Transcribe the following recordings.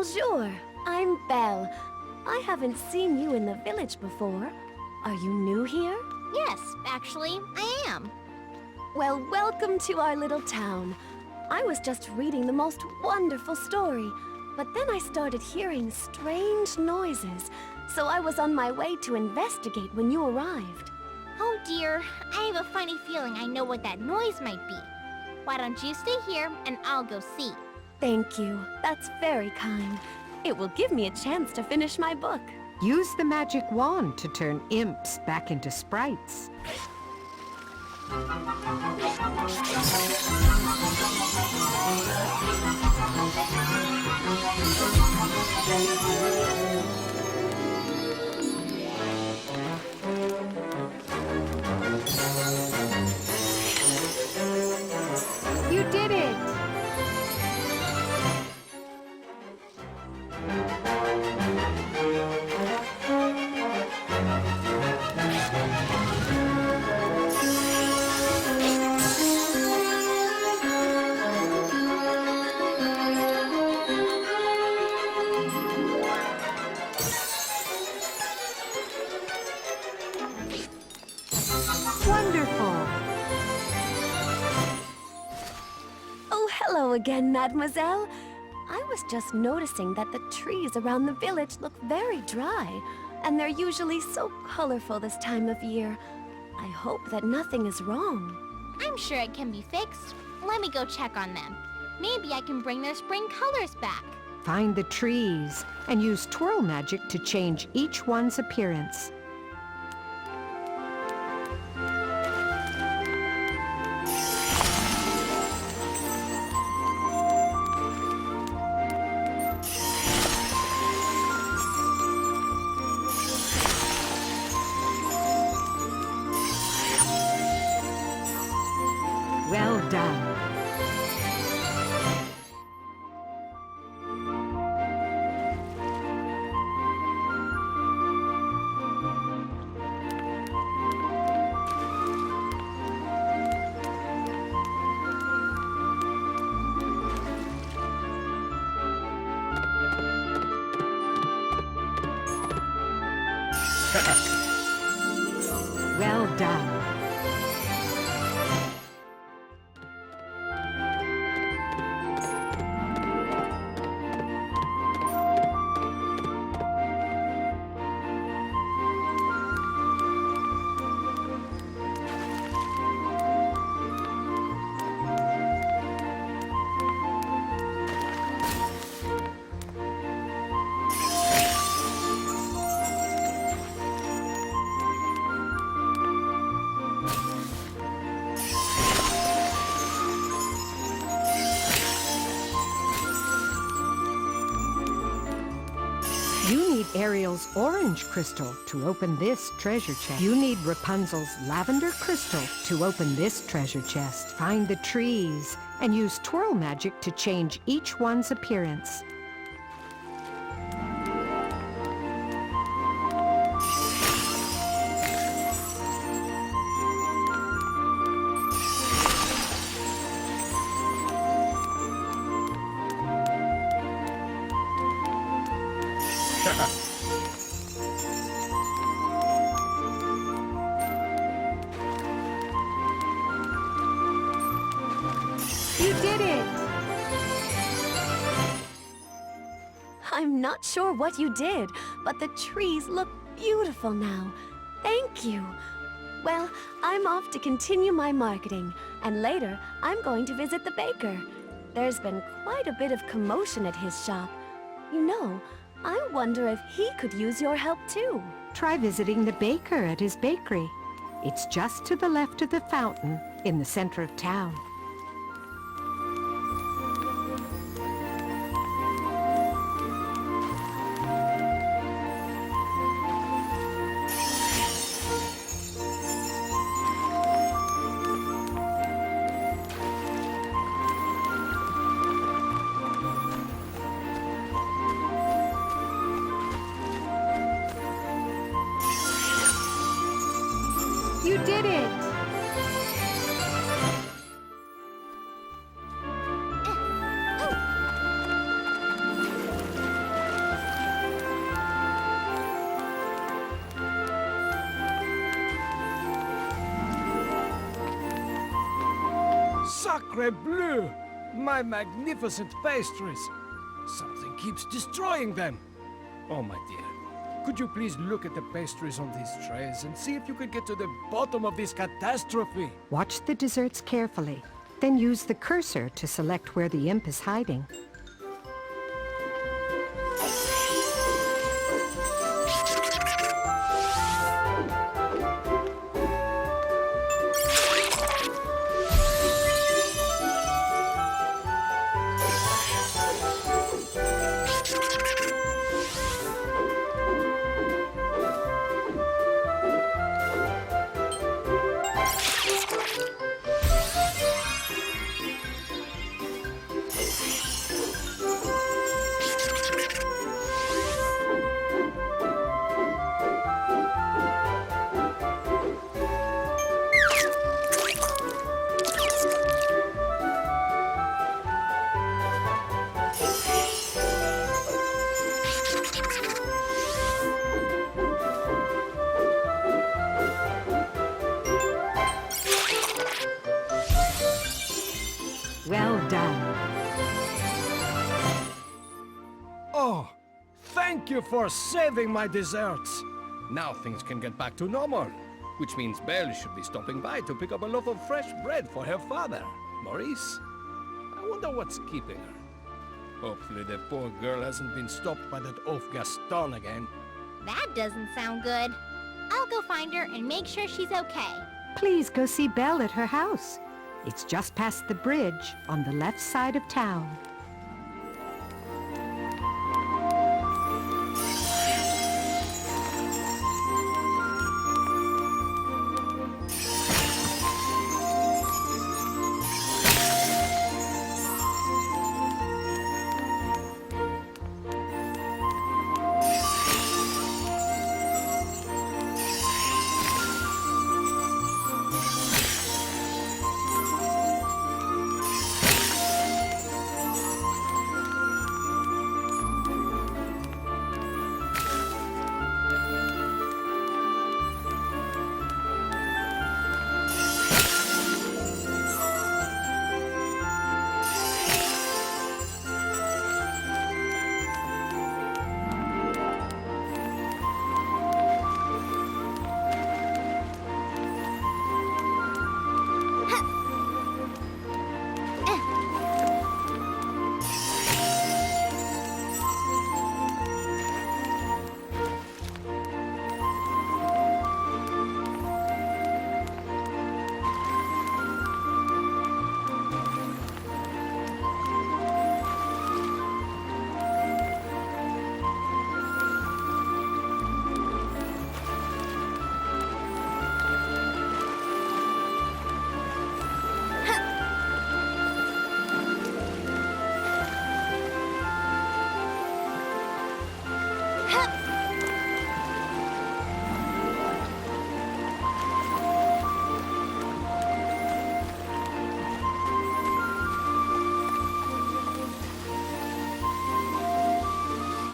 Bonjour, I'm Belle. I haven't seen you in the village before. Are you new here? Yes, actually, I am. Well, welcome to our little town. I was just reading the most wonderful story, but then I started hearing strange noises, so I was on my way to investigate when you arrived. Oh dear, I have a funny feeling I know what that noise might be. Why don't you stay here and I'll go see? Thank you. That's very kind. It will give me a chance to finish my book. Use the magic wand to turn imps back into sprites. You did it! Wonderful! Oh, hello again, mademoiselle. I was just noticing that the trees around the village look very dry, and they're usually so colorful this time of year. I hope that nothing is wrong. I'm sure it can be fixed. Let me go check on them. Maybe I can bring their spring colors back. Find the trees and use twirl magic to change each one's appearance. Well done. Well done. You need Ariel's orange crystal to open this treasure chest. You need Repunzel's lavender crystal to open this treasure chest. Find the trees and use twirl magic to change each one's appearance. You did it! I'm not sure what you did, but the trees look beautiful now. Thank you. Well, I'm off to continue my marketing, and later I'm going to visit the baker. There's been quite a bit of commotion at his shop. You know, I wonder if he could use your help too. Try visiting the baker at his bakery. It's just to the left of the fountain in the center of town. You did it! Sacre bleu! My magnificent pastries! Something keeps destroying them. Oh, my dear. Could you please look at the pastries on these trays and see if you could get to the bottom of this catastrophe? Watch the desserts carefully. Then use the cursor to select where the imp is hiding. Well done. Oh, thank you for saving my desserts. Now things can get back to normal, which means Belle should be stopping by to pick up a loaf of fresh bread for her father, Maurice. I wonder what's keeping her. Hopefully the poor girl hasn't been stopped by that oaf Gaston again. That doesn't sound good. I'll go find her and make sure she's okay. Please go see Belle at her house. It's just past the bridge on the left side of town.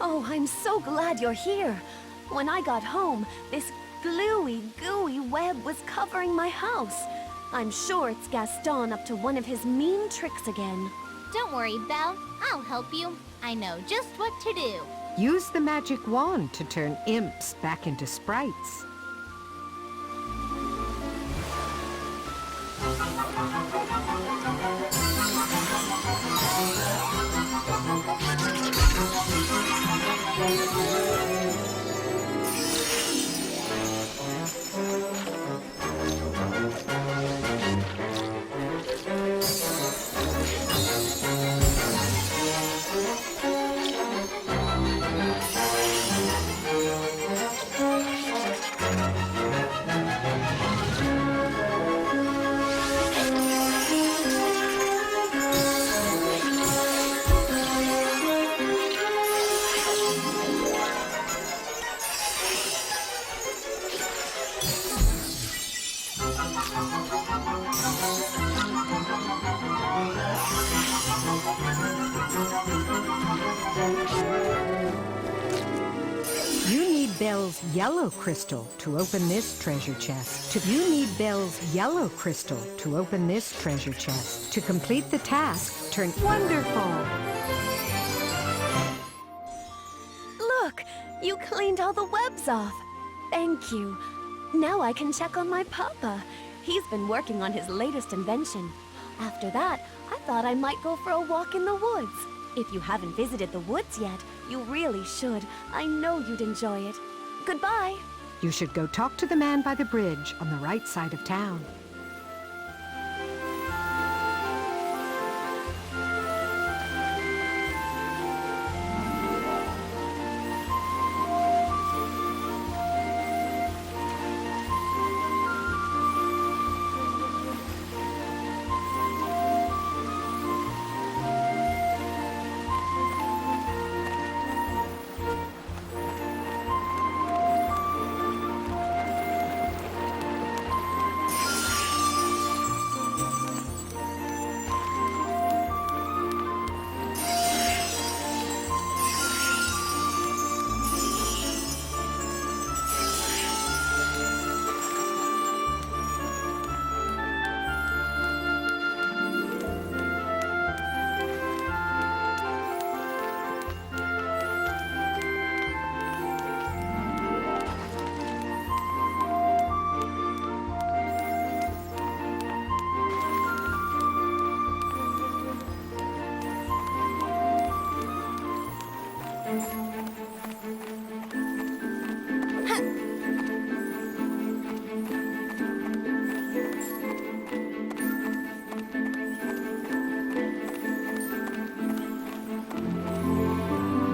Oh, I'm so glad you're here. When I got home, this gluey, gooey web was covering my house. I'm sure it's Gaston up to one of his mean tricks again. Don't worry, Belle. I'll help you. I know just what to do. Use the magic wand to turn imps back into sprites. Belle's yellow crystal to open this treasure chest. You need Belle's yellow crystal to open this treasure chest. To complete the task, turn wonderful. Look, you cleaned all the webs off. Thank you. Now I can check on my papa. He's been working on his latest invention. After that, I thought I might go for a walk in the woods. If you haven't visited the woods yet, you really should. I know you'd enjoy it. Goodbye. You should go talk to the man by the bridge on the right side of town.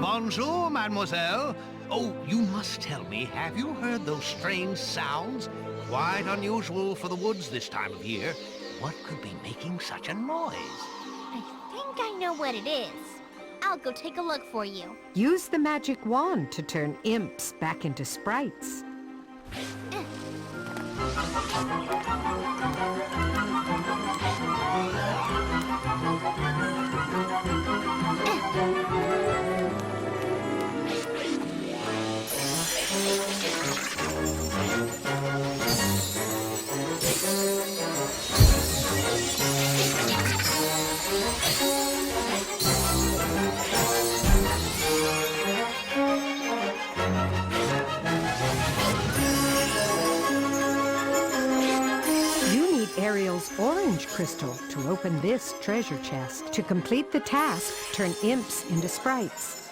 Bonjour, mademoiselle. Oh, you must tell me, have you heard those strange sounds? Quite unusual for the woods this time of year. What could be making such a noise? I think I know what it is. I'll go take a look for you. Use the magic wand to turn imps back into sprites. Ariel's orange crystal to open this treasure chest. To complete the task, turn imps into sprites.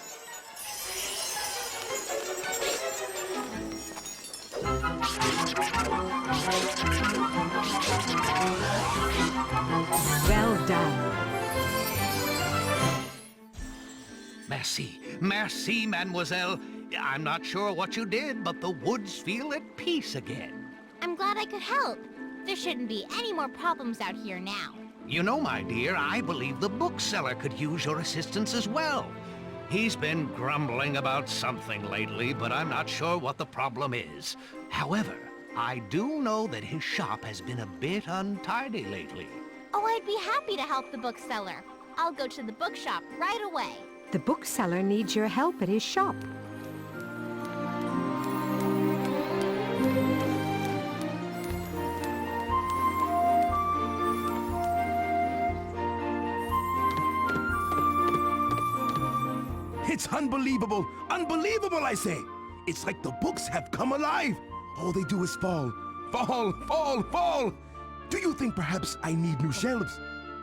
Well done. Merci. Merci, mademoiselle. I'm not sure what you did, but the woods feel at peace again. I'm glad I could help. There shouldn't be any more problems out here now. You know, my dear, I believe the bookseller could use your assistance as well. He's been grumbling about something lately, but I'm not sure what the problem is. However, I do know that his shop has been a bit untidy lately. Oh, I'd be happy to help the bookseller. I'll go to the bookshop right away. The bookseller needs your help at his shop. It's unbelievable! Unbelievable, I say! It's like the books have come alive! All they do is fall. Fall, fall, fall! Do you think perhaps I need new shelves?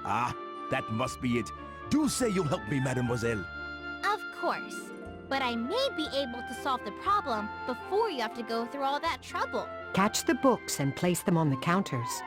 Ah, that must be it. Do say you'll help me, mademoiselle. Of course. But I may be able to solve the problem before you have to go through all that trouble. Catch the books and place them on the counters.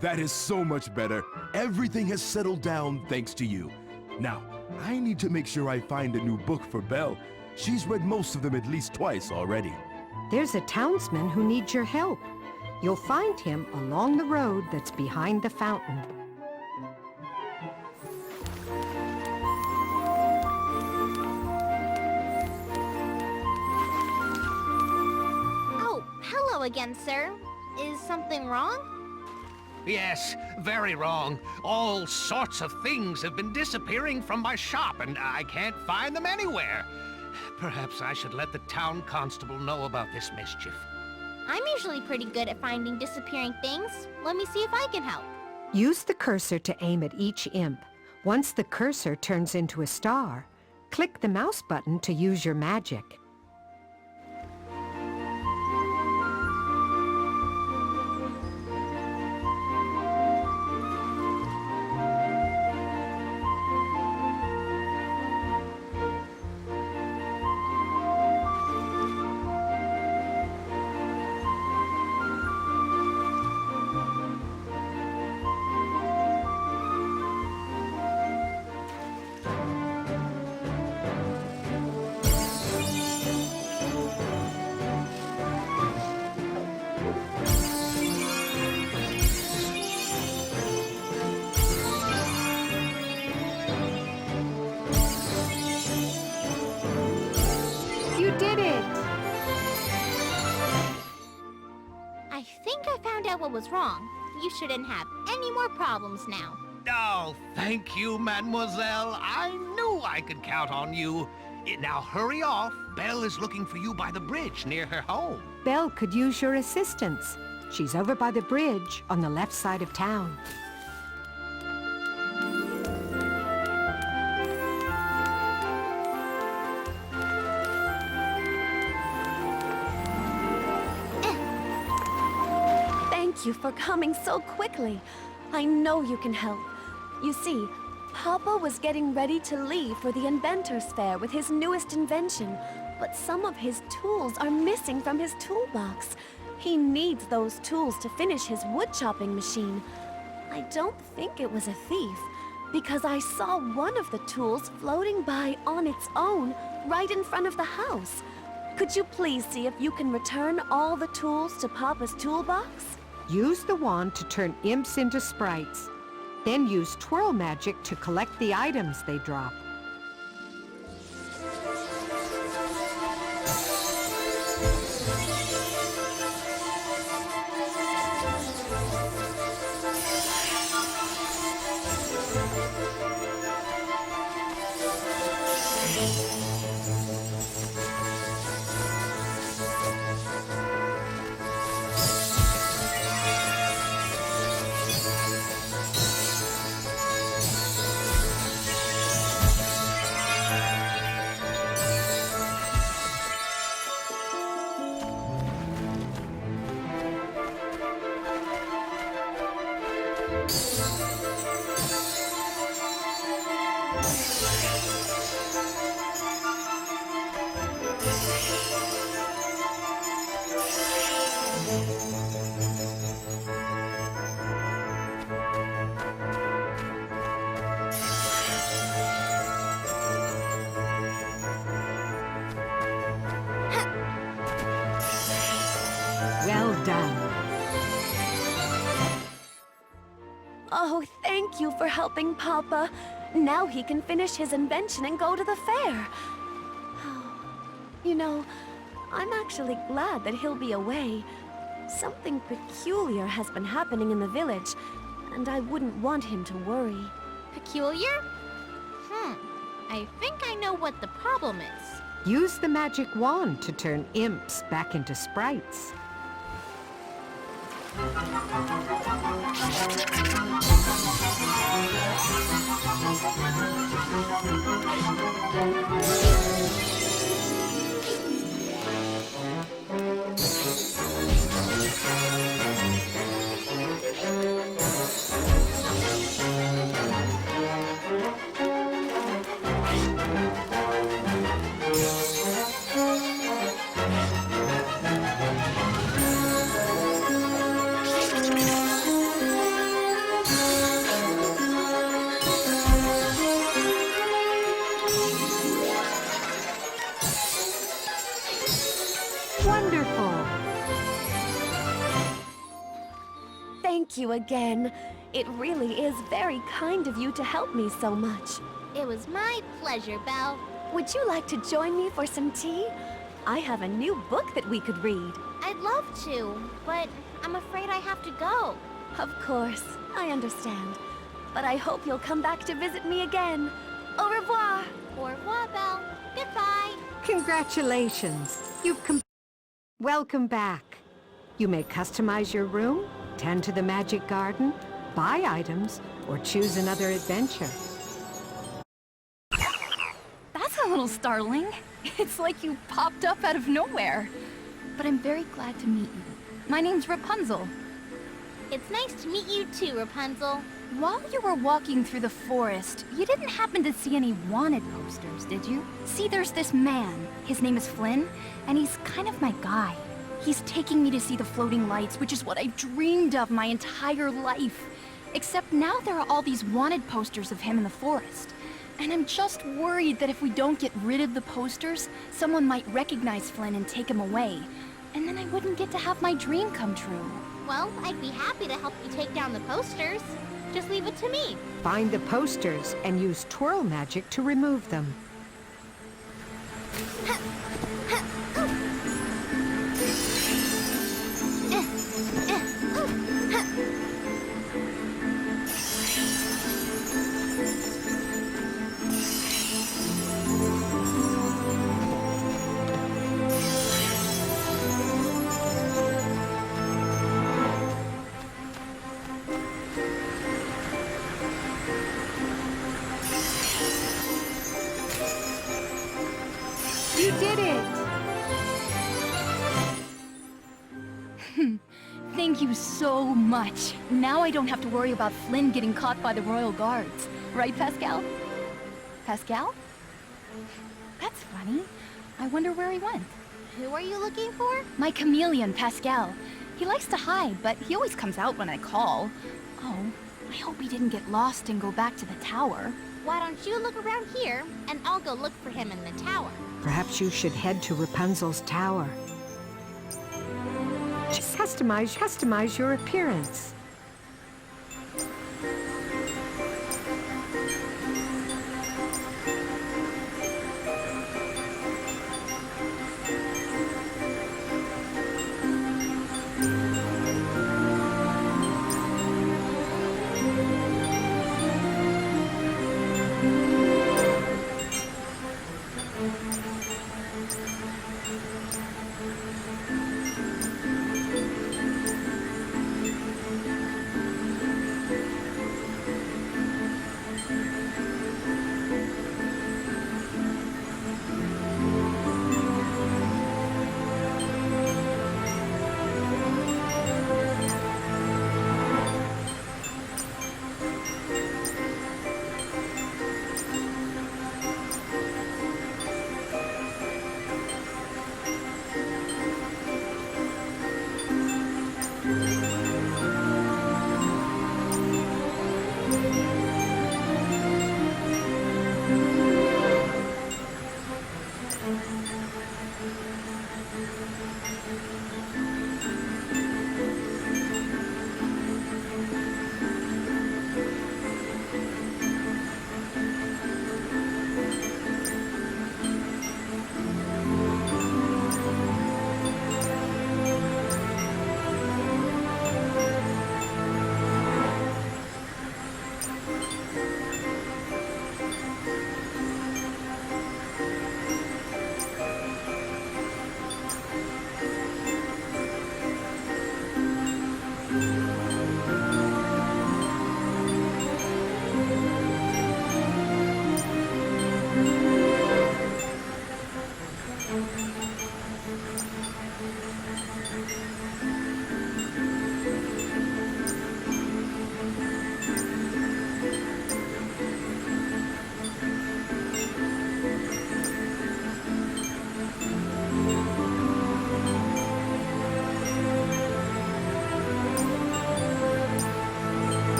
That is so much better. Everything has settled down thanks to you. Now, I need to make sure I find a new book for Belle. She's read most of them at least twice already. There's a townsman who needs your help. You'll find him along the road that's behind the fountain. Oh, hello again, sir. Is something wrong? Yes, very wrong. All sorts of things have been disappearing from my shop, and I can't find them anywhere. Perhaps I should let the town constable know about this mischief. I'm usually pretty good at finding disappearing things. Let me see if I can help. Use the cursor to aim at each imp. Once the cursor turns into a star, click the mouse button to use your magic. You did it! I think I found out what was wrong. You shouldn't have any more problems now. Oh, thank you, mademoiselle. I knew I could count on you. Now hurry off. Belle is looking for you by the bridge near her home. Belle could use your assistance. She's over by the bridge on the left side of town. Thank you for coming so quickly. I know you can help. You see, Papa was getting ready to leave for the Inventors Fair with his newest invention, but some of his tools are missing from his toolbox. He needs those tools to finish his wood chopping machine. I don't think it was a thief, because I saw one of the tools floating by on its own right in front of the house. Could you please see if you can return all the tools to Papa's toolbox? Use the wand to turn imps into sprites. Then use twirl magic to collect the items they drop. Well done. Oh, thank you for helping Papa. Now he can finish his invention and go to the fair. You know, I'm actually glad that he'll be away. Something peculiar has been happening in the village, and I wouldn't want him to worry. Peculiar? I think I know what the problem is. Use the magic wand to turn imps back into sprites. again. It really is very kind of you to help me so much. It was my pleasure, Belle. Would you like to join me for some tea? I have a new book that we could read. I'd love to, but I'm afraid I have to go. Of course, I understand. But I hope you'll come back to visit me again. Au revoir! Au revoir, Belle. Goodbye. Congratulations! Welcome back. You may customize your room, tend to the magic garden, buy items, or choose another adventure. That's a little startling. It's like you popped up out of nowhere. But I'm very glad to meet you. My name's Repunzel. It's nice to meet you too, Repunzel. While you were walking through the forest, you didn't happen to see any wanted posters, did you? See, there's this man. His name is Flynn, and he's kind of my guide. He's taking me to see the floating lights, which is what I've dreamed of my entire life. Except now there are all these wanted posters of him in the forest. And I'm just worried that if we don't get rid of the posters, someone might recognize Flynn and take him away. And then I wouldn't get to have my dream come true. Well, I'd be happy to help you take down the posters. Just leave it to me. Find the posters and use twirl magic to remove them. You did it! Thank you so much. Now I don't have to worry about Flynn getting caught by the royal guards. Right, Pascal? Pascal? That's funny. I wonder where he went. Who are you looking for? My chameleon, Pascal. He likes to hide, but he always comes out when I call. Oh, I hope he didn't get lost and go back to the tower. Why don't you look around here, and I'll go look for him in the tower. Perhaps you should head to Rapunzel's tower. Just customize your appearance.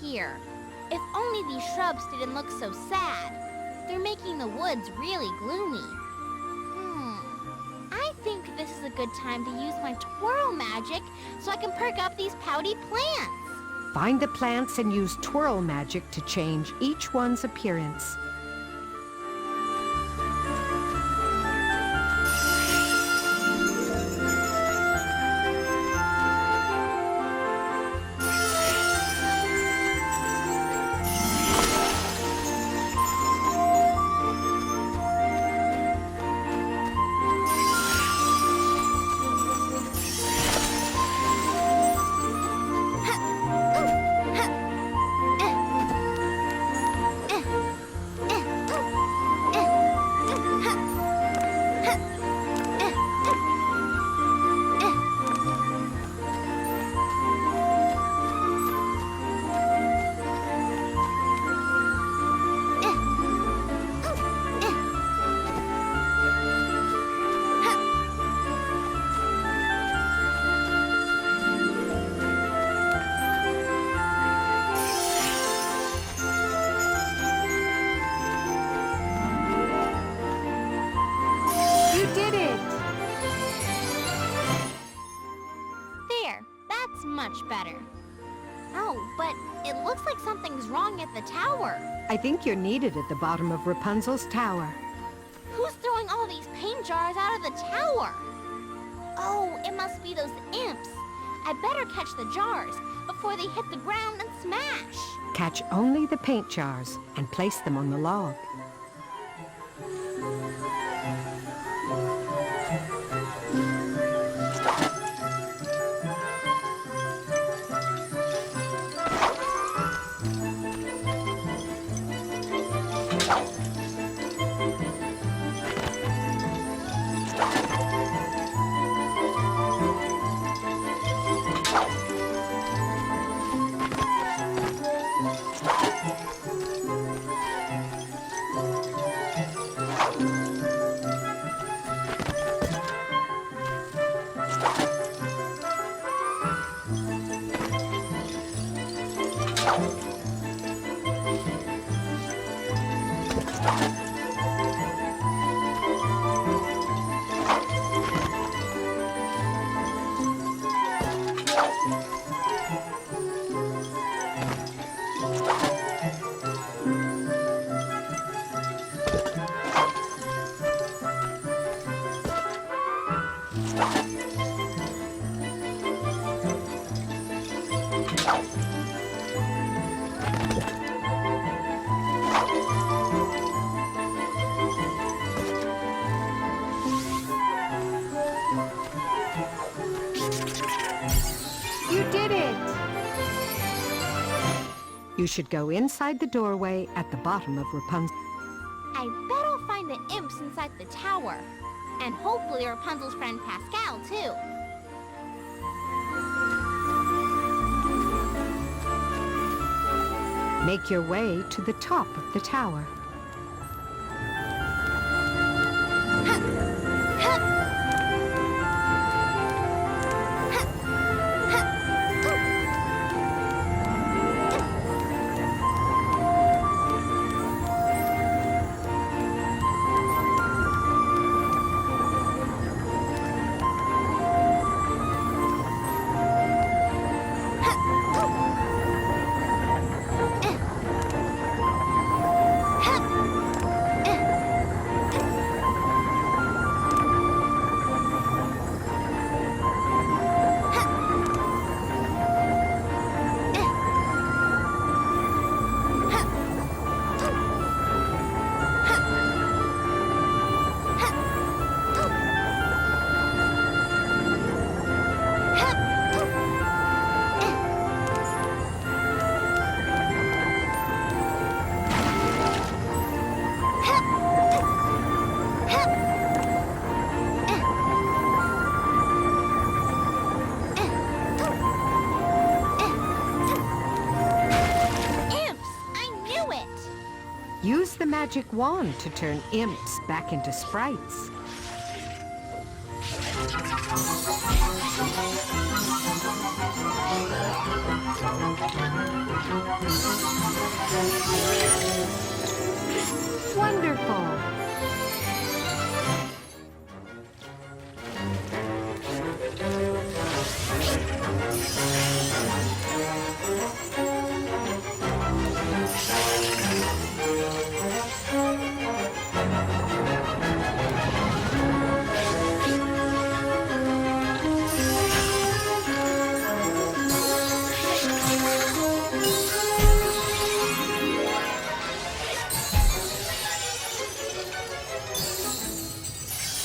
Here. If only these shrubs didn't look so sad. They're making the woods really gloomy. I think this is a good time to use my twirl magic so I can perk up these pouty plants. Find the plants and use twirl magic to change each one's appearance. You did it! There, that's much better. Oh, but it looks like something's wrong at the tower. I think you're needed at the bottom of Rapunzel's tower. Who's throwing all these paint jars out of the tower? Oh, it must be those imps. I better catch the jars before they hit the ground and smash. Catch only the paint jars and place them on the log. You did it! You should go inside the doorway at the bottom of Rapunzel. I bet I'll find the imps inside the tower. And hopefully Rapunzel's friend Pascal, too. Make your way to the top of the tower. Use the magic wand to turn imps back into sprites. Wonderful!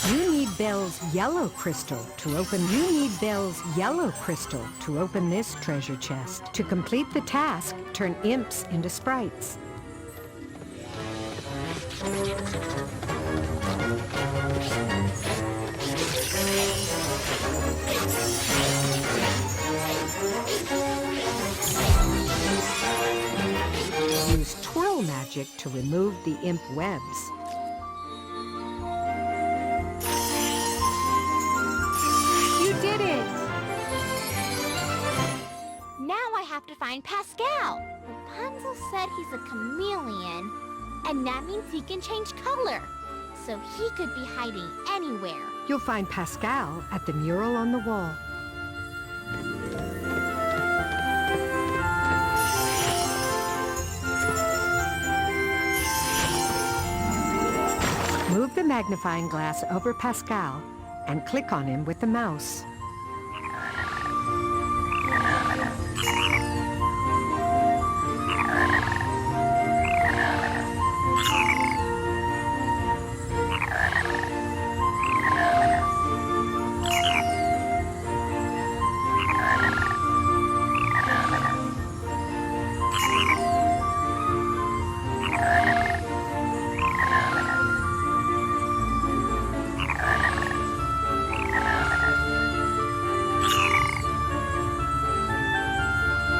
You need Belle's yellow crystal to open. You need Belle's yellow crystal to open this treasure chest. To complete the task, turn imps into sprites. Use twirl magic to remove the imp webs. You did it! Now I have to find Pascal. Rapunzel said he's a chameleon, and that means he can change color. So he could be hiding anywhere. You'll find Pascal at the mural on the wall. Move the magnifying glass over Pascal and click on him with the mouse.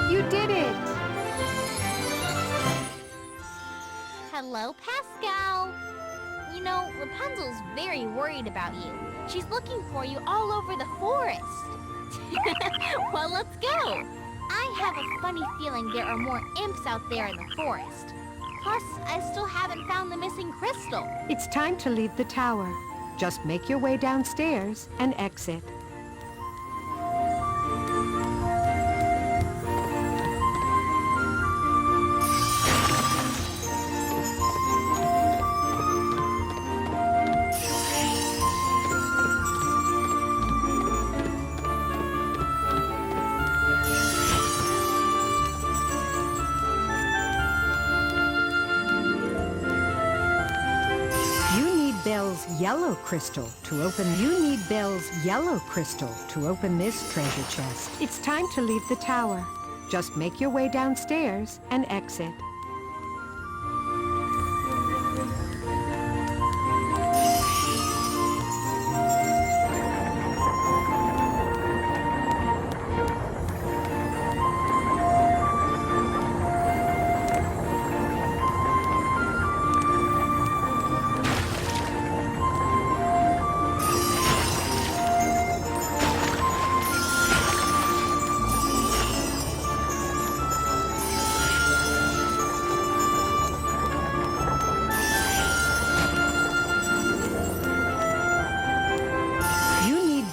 You did it! Hello, Pascal. You know, Rapunzel's very worried about you. She's looking for you all over the forest. Well, let's go. I have a funny feeling there are more imps out there in the forest. Plus, I still haven't found the missing crystal. It's time to leave the tower. Just make your way downstairs and exit. Belle's yellow crystal to open. You need Belle's yellow crystal to open this treasure chest. It's time to leave the tower. Just make your way downstairs and exit.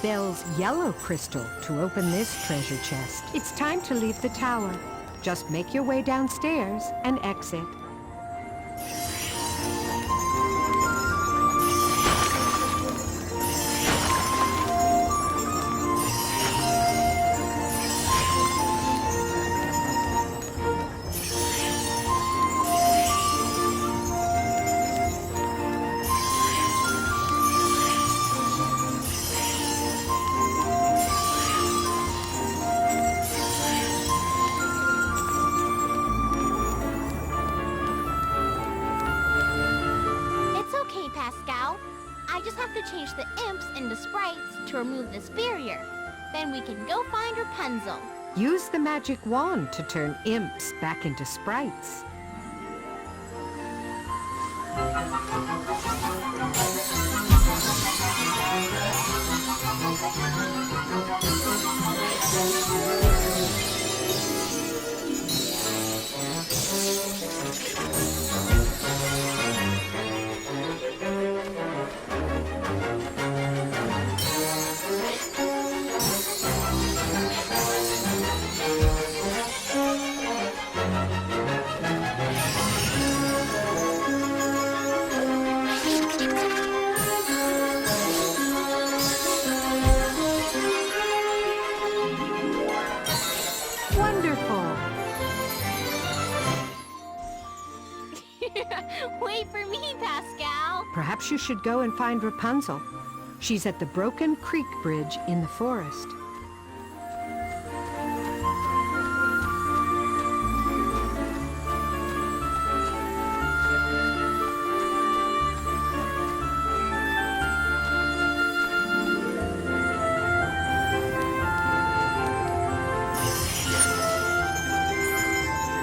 Belle's yellow crystal to open this treasure chest. It's time to leave the tower. Just make your way downstairs and exit. I just have to change the imps into sprites to remove this barrier. Then we can go find Repunzel. Use the magic wand to turn imps back into sprites. Wait for me, Pascal. Perhaps you should go and find Rapunzel. She's at the Broken Creek Bridge in the forest.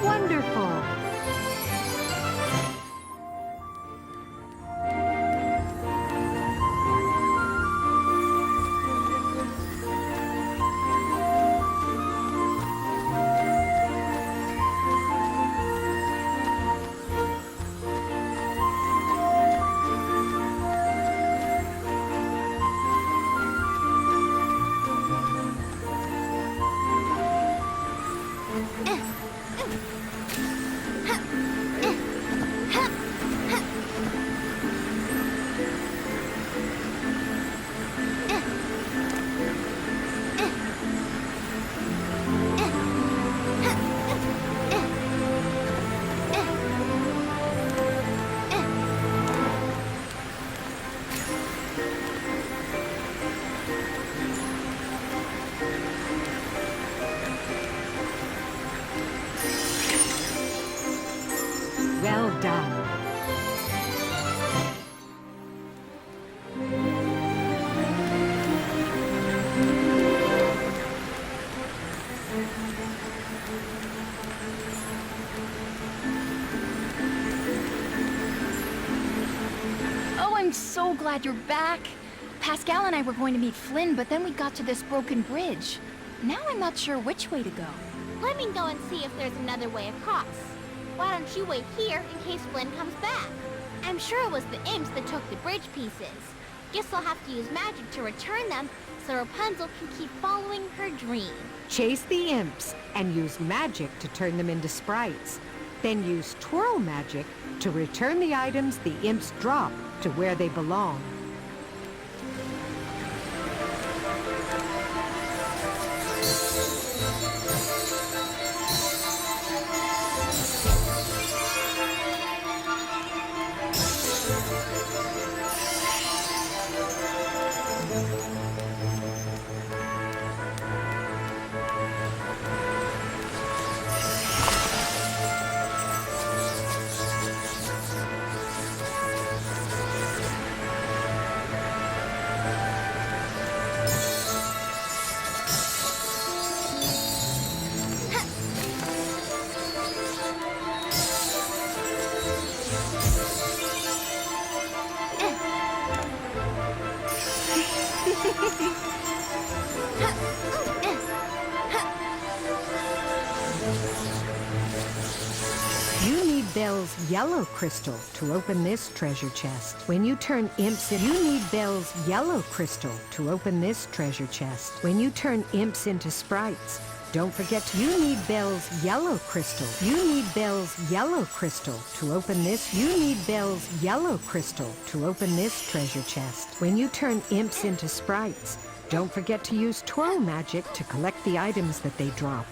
Wonderful! Well done. Oh, I'm so glad you're back. Pascal and I were going to meet Flynn, but then we got to this broken bridge. Now I'm not sure which way to go. Let me go and see if there's another way across. Why don't you wait here in case Flynn comes back? I'm sure it was the imps that took the bridge pieces. Guess I'll have to use magic to return them so Rapunzel can keep following her dream. Chase the imps and use magic to turn them into sprites. Then use twirl magic to return the items the imps drop to where they belong. You need Belle's yellow crystal to open this treasure chest. When you turn imps in, you need Belle's yellow crystal to open this treasure chest. When you turn imps into sprites, don't forget you need Belle's yellow crystal. You need Belle's yellow crystal to open this. You need Belle's yellow crystal to open this treasure chest. When you turn imps into sprites, don't forget to use twirl magic to collect the items that they drop.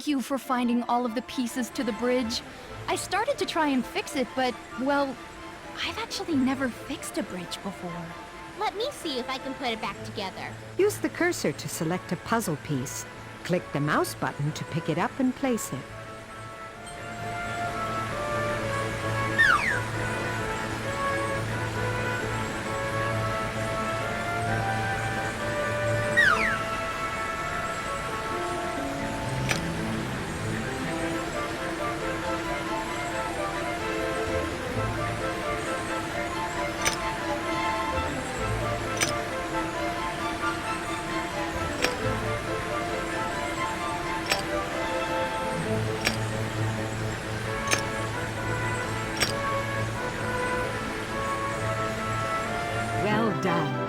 Thank you for finding all of the pieces to the bridge. I started to try and fix it, but, well, I've actually never fixed a bridge before. Let me see if I can put it back together. Use the cursor to select a puzzle piece. Click the mouse button to pick it up and place it. Well done.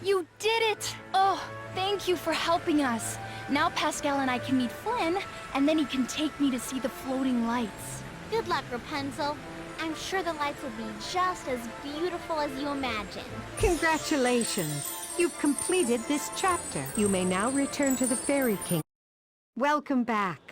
You did it! Oh, thank you for helping us. Now Pascal and I can meet Flynn, and then he can take me to see the floating lights. Good luck, Rapunzel. I'm sure the lights will be just as beautiful as you imagine. Congratulations! You've completed this chapter. You may now return to the Fairy King. Welcome back.